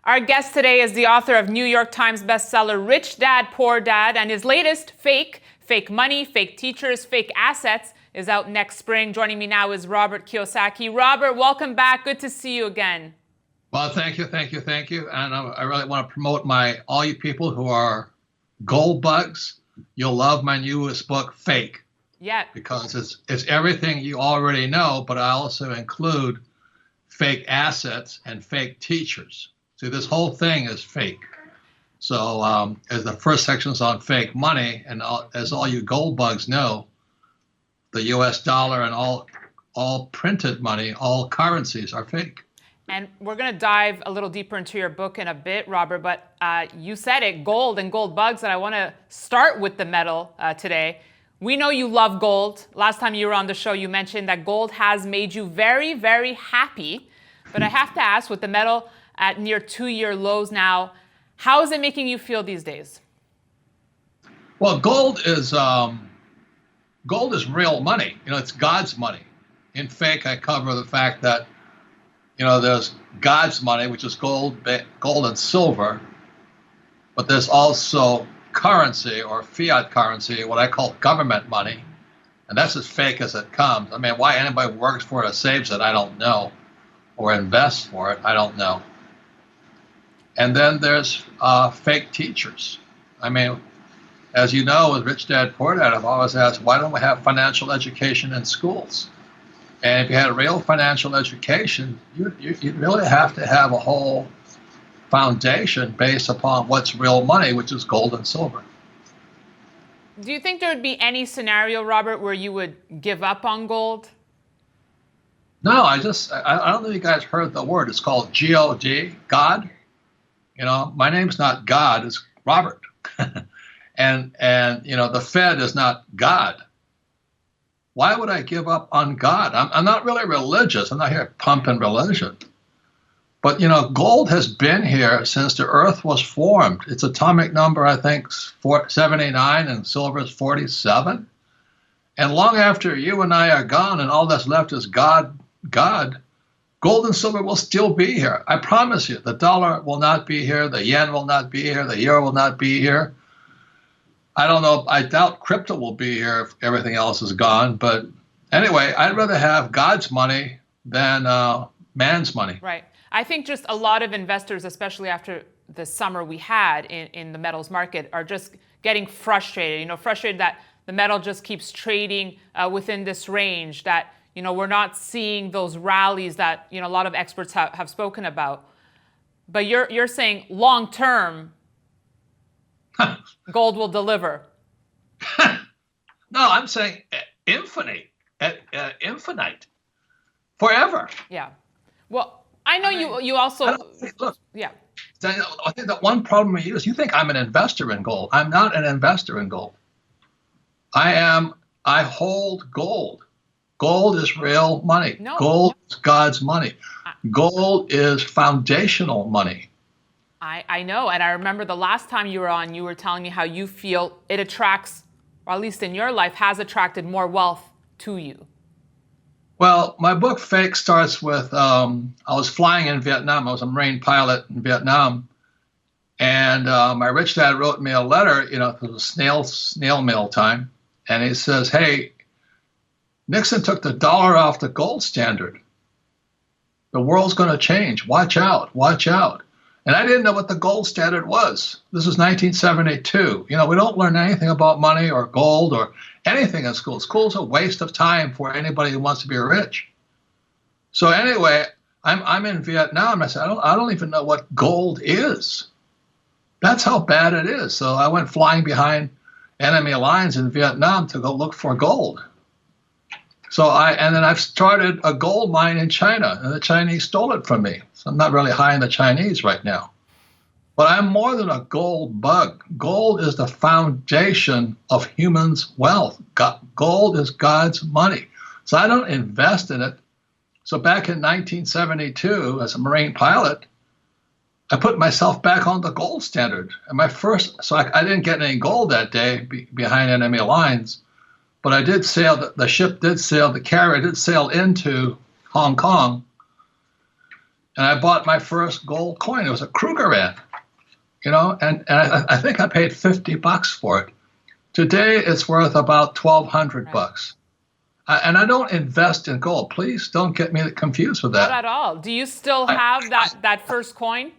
Our guest today is the author of New York Times bestseller Rich Dad, Poor Dad, and his latest, Fake Money, Fake Teachers, Fake Assets, is out next spring. Joining me now is Robert Kiyosaki. Robert, welcome back. Good to see you again. Well, thank you. And I really want to promote all you people who are gold bugs. You'll love my newest book, Fake. Yeah. Because it's everything you already know, but I also include fake assets and fake teachers. See, this whole thing is fake. So as the first section is on fake money, and as all you gold bugs know, the U.S. dollar and all printed money, all currencies are fake. And we're going to dive a little deeper into your book in a bit, Robert, but you said it, gold and gold bugs, and I want to start with the metal today. We know you love gold. Last time you were on the show, you mentioned that gold has made you very, very happy. But I have to ask, with the metal at near 2-year lows now, how is it making you feel these days? Well, gold is real money. It's God's money. In Fake, I cover the fact that there's God's money, which is gold and silver, but there's also currency or fiat currency, what I call government money, and that's as fake as it comes. I mean, why anybody works for it or saves it, I don't know, or invests for it, I don't know. And then there's fake teachers. I mean, as you know, with Rich Dad, Poor Dad, I've always asked, why don't we have financial education in schools? And if you had a real financial education, you'd really have to have a whole foundation based upon what's real money, which is gold and silver. Do you think there would be any scenario, Robert, where you would give up on gold? No, I don't know if you guys heard the word. It's called G-O-D, God. My name's not God, it's Robert. and the Fed is not God. Why would I give up on God? I'm not really religious. I'm not here pumping religion. But, gold has been here since the earth was formed. Its atomic number, I think, is 79, and silver is 47. And long after you and I are gone and all that's left is God, gold and silver will still be here. I promise you, the dollar will not be here. The yen will not be here. The euro will not be here. I don't know. I doubt crypto will be here if everything else is gone. But anyway, I'd rather have God's money than man's money. Right. I think just a lot of investors, especially after the summer we had in the metals market, are just getting frustrated. Frustrated that the metal just keeps trading within this range, that we're not seeing those rallies that a lot of experts have spoken about. But you're saying long term, gold will deliver. No, I'm saying infinite, forever. Yeah. Well, I know you also. Look, yeah. I think that one problem with you is you think I'm an investor in gold. I'm not an investor in gold. I hold gold. Gold is real money. No. Gold is God's money. Gold is foundational money. I know, and I remember the last time you were on, you were telling me how you feel it attracts, or at least in your life, has attracted more wealth to you. Well, my book Fake starts with I was flying in Vietnam. I was a Marine pilot in Vietnam, and my rich dad wrote me a letter. It was snail mail time, and he says, "Hey, Nixon took the dollar off the gold standard. The world's going to change. Watch out, watch out." And I didn't know what the gold standard was. This was 1972. We don't learn anything about money or gold or anything in school. School's a waste of time for anybody who wants to be rich. So anyway, I'm in Vietnam. I said, I don't even know what gold is. That's how bad it is. So I went flying behind enemy lines in Vietnam to go look for gold. And then I've started a gold mine in China, and the Chinese stole it from me. So I'm not really high in the Chinese right now. But I'm more than a gold bug. Gold is the foundation of humans' wealth. Gold is God's money. So I don't invest in it. So back in 1972, as a Marine pilot, I put myself back on the gold standard. And I didn't get any gold that day behind enemy lines. But I did sail, the ship did sail, the carrier did sail into Hong Kong. and I bought my first gold coin. It was a Krugerrand, and I think I paid $50 for it. Today, it's worth about $1,200. And I don't invest in gold. Please don't get me confused with that. Not at all. Do you still have that first coin?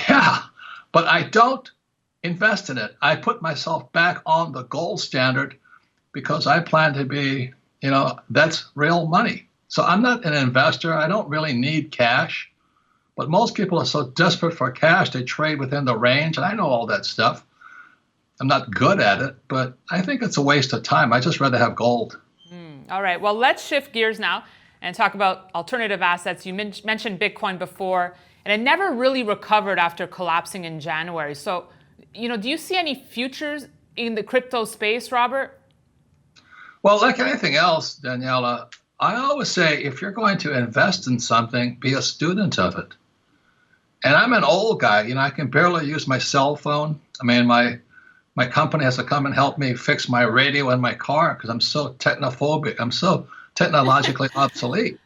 Yeah, but I don't invest in it. I put myself back on the gold standard because I plan to be, that's real money. So I'm not an investor. I don't really need cash. But most people are so desperate for cash, they trade within the range. And I know all that stuff. I'm not good at it, but I think it's a waste of time. I just rather have gold. All right. Well, let's shift gears now and talk about alternative assets. You mentioned Bitcoin before, and it never really recovered after collapsing in January. So, do you see any futures in the crypto space, Robert? Well, like anything else, Daniela, I always say if you're going to invest in something, be a student of it. And I'm an old guy. I can barely use my cell phone. I mean, my company has to come and help me fix my radio in my car because I'm so technophobic. I'm so technologically obsolete.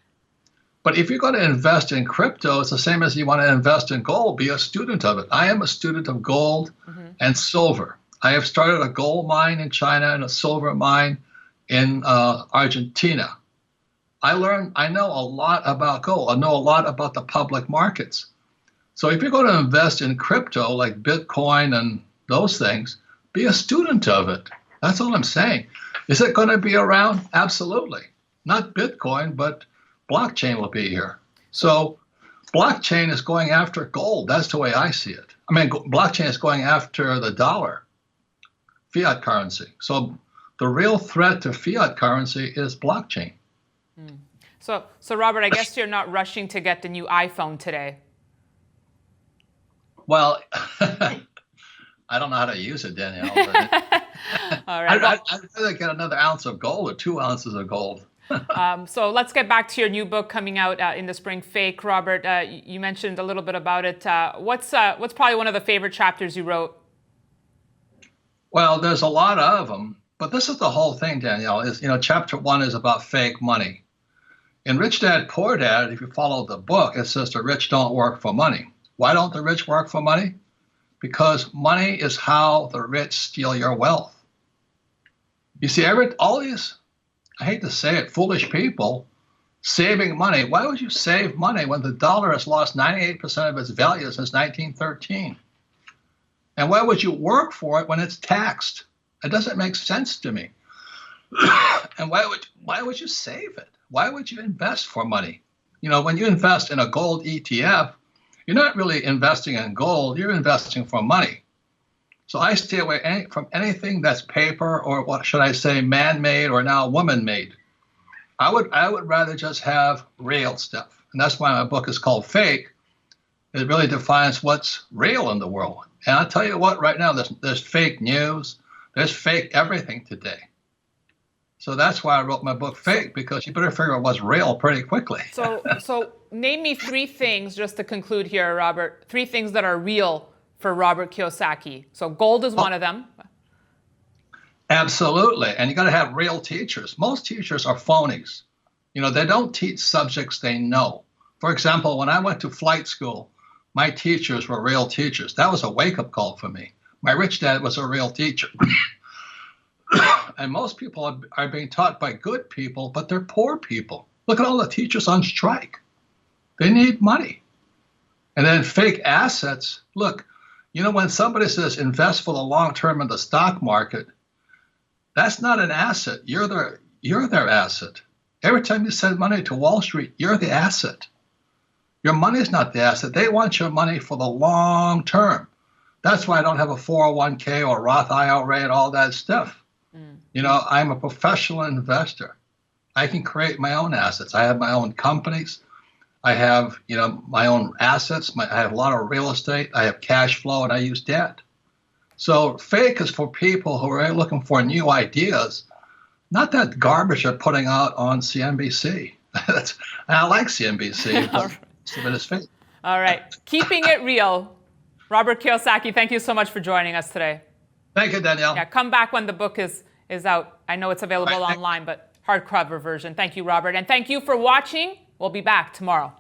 But if you're going to invest in crypto, it's the same as you want to invest in gold. Be a student of it. I am a student of gold and silver. I have started a gold mine in China and a silver mine in Argentina. I know a lot about gold. I know a lot about the public markets. So if you're going to invest in crypto like Bitcoin and those things, be a student of it. That's all I'm saying. Is it going to be around? Absolutely. Not Bitcoin, but blockchain will be here. So blockchain is going after gold. That's the way I see it. I mean, blockchain is going after the dollar, fiat currency. So the real threat to fiat currency is blockchain. So Robert, I guess you're not rushing to get the new iPhone today. Well, I don't know how to use it, Danielle. All right. I'd rather get another ounce of gold or 2 ounces of gold. So let's get back to your new book coming out in the spring, Fake. Robert, you mentioned a little bit about it. What's probably one of the favorite chapters you wrote? Well, there's a lot of them, but this is the whole thing, Danielle. Is chapter 1 is about fake money. In Rich Dad Poor Dad, if you follow the book, it says the rich don't work for money. Why don't the rich work for money? Because money is how the rich steal your wealth. You see, all these, I hate to say it, foolish people saving money. Why would you save money when the dollar has lost 98% of its value since 1913? And why would you work for it when it's taxed? It doesn't make sense to me. And why would you save it? Why would you invest for money? When you invest in a gold ETF, you're not really investing in gold, you're investing for money. So I stay away from anything that's paper or what should I say, man-made or now woman-made. I would rather just have real stuff. And that's why my book is called Fake. It really defines what's real in the world. And I'll tell you what, right now, there's fake news, there's fake everything today. So that's why I wrote my book Fake, because you better figure out what's real pretty quickly. So name me 3 things, just to conclude here, Robert, 3 things that are real for Robert Kiyosaki. So gold is one of them. Absolutely. And you got to have real teachers. Most teachers are phonies. They don't teach subjects they know. For example, when I went to flight school, my teachers were real teachers. That was a wake-up call for me. My rich dad was a real teacher. And most people are being taught by good people, but they're poor people. Look at all the teachers on strike. They need money. And then fake assets. Look, when somebody says invest for the long term in the stock market, that's not an asset. You're their asset. Every time you send money to Wall Street, you're the asset. Your money is not the asset. They want your money for the long term. That's why I don't have a 401k or Roth IRA and all that stuff. I'm a professional investor. I can create my own assets. I have my own companies. I have, my own assets. I have a lot of real estate. I have cash flow, and I use debt. So fake is for people who are looking for new ideas, not that garbage they're putting out on CNBC. I like CNBC, but it's fake. All right. Keeping it real. Robert Kiyosaki, thank you so much for joining us today. Thank you, Danielle. Yeah, come back when the book is out. I know it's available online, but hardcover version. Thank you, Robert. And thank you for watching. We'll be back tomorrow.